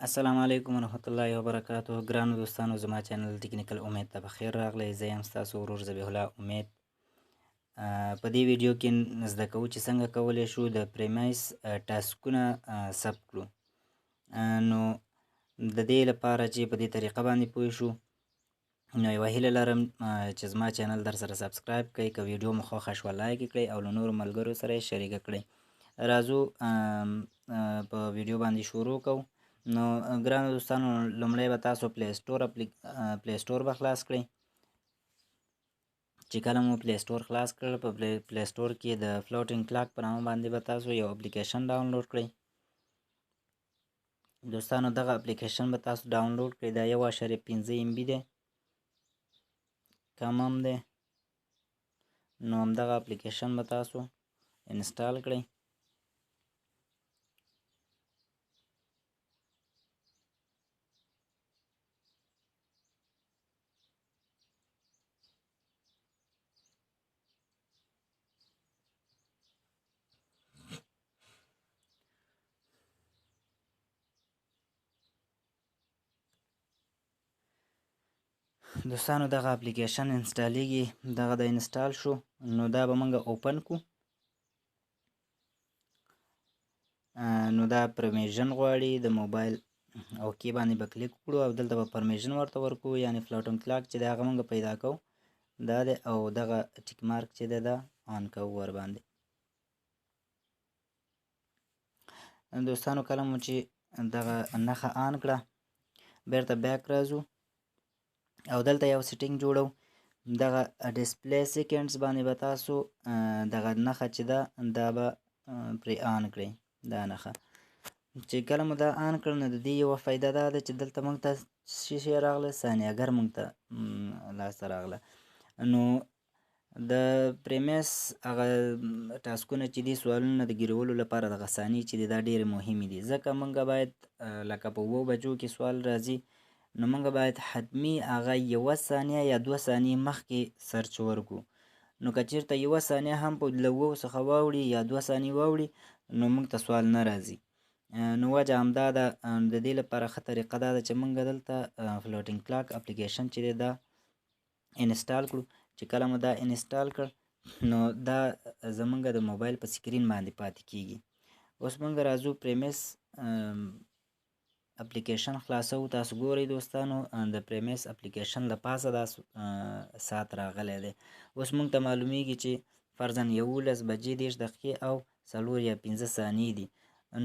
السلام علیکم ورحمت الله وبرکاته. ګرانو دوستانو، زما چینل ټکنیکل امید ته بخیر راغلی. زه یم ستاسو ورور ذبیح الله امید. په دې ویډیو کې زده کوو چې څنګه کولی شو د پریمایس ټاسکونه ثبت کړو. نو د دې لپاره چې په دې طریقه باندې پوه شو، نو یوه هیله لرم چې زما چینل در سره سبسکرایب کړئ. که ویډیو مو خوښه شوه لایک کړئ او له نورو ملګرو سره یې شریکه کړئ. راځو په ویډیو باندې شروع کوو. نو ګرانو دوستانو، لومړی به تاسو پلی سټور به خلاص کړئ. چې کله مو پلی سټور خلاص کړ، په پلی سټور کې د فلوټینګ کلاک په نامه باندې به تاسو یو اپلیکیشن ډاونلوډ کړئ. دوستانو، دغه اپلیکیشن به تاسو ډاونلوډ کړئ. دا 1.5 MB دی، کم هم دی. نو همدغه اپلیکیشن به تاسو انسټال کړئ. دوستانو، دغه اپلیکیشن انسټالیږي. دغه د انسټال شو، نو دا به موږ اوپن کو. نو دا پرمیژن غواړي د موبایل. اوکې باندې به کلیک کړو او دلته به پرمیژن ورته ورکو، یعنې فلوټینګ کلاک چې دی هغه موږ پیدا کوو دا دی، او دغه ټیک مارک چې دی دا آن کوو ورباندې. دوستانو، کله مو چې دغه نښه آن کړه، بیرته بیک راځو او دلته یو سیټینګ جوړو. دغه ډسپلی سیکنډز باندې به تاسو دغه نښه چې ده دا به پرې آن کړئ. دا نښه چې کله مو دا آن کړ، نو د دې یوه فایده دا ده چې دلته موږ ته څه شی راغله؟ ثانیه‌ګر موږ ته لاسته راغله. نو د پریمیس هغه ټاسکونه چې دي، سوالونه د ګیرولو لپاره دغه ثانیې چې دي دا ډېرې مهمې دي، ځکه موږ باید لکه په 7 بجو کې سوال راځي، نو موږ باید حتمي هغه 1 ثانیه یا 2 ثانیې مخکې سرچ ورکړو. نو که چېرته 1 ثانیه هم په له 7 څخه واوړي یا 2 ثانیې واوړي، نو موږ ته سوال نه راځي. نو وجه همدا ده. د دې لپاره ښه طریقه دا ده چې موږ دلته فلوټینګ کلاک اپلیکیشن چې دی دا انسټال کړو. چې کله مو دا انسټال کړ، نو دا زموږ د موبایل په سکرین باندې پاتې کیږي. اوس موږ راځو پریمیس اپلیکیشن خلاصو. تاسو ګورئ دوستانو، د پریمیس اپلیکیشن له پاسه دا ساعت راغلی دی. اوس موږ ته معلومیږي چې فرضاً 11 بجې 30 دقیقې او 4 یا 5 ثانیې دي.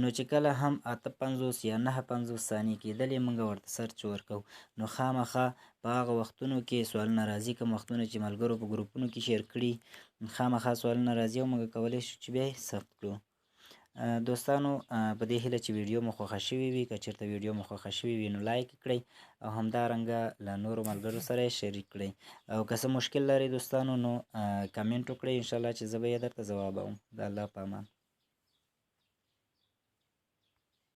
نو چې کله هم 58 یا 59 ثانیې کېدلې، موږ ورته سرچ ورکوو. نو خامخا په هغه وختونو کې سوالونه راځي، کوم وختونه چې ملګرو په ګروپونو کې شیر کړي، خامخا سوالونه راځي او موږ کولی شو چې بیا یې ثبت کړو. دوستانو، په دې هیله چې ویډیو مو خوښه شوې وي. که چېرته ویډیو مو خوښه شوې وي، نو لایک کړئ او همدارنګه له نورو ملګرو سره یې شریک کړئ. او که څه مشکل لرئ دوستانو، نو کمنټ وکړئ، انشاءالله چې زه به یې درته ځوابوم. د الله په امان.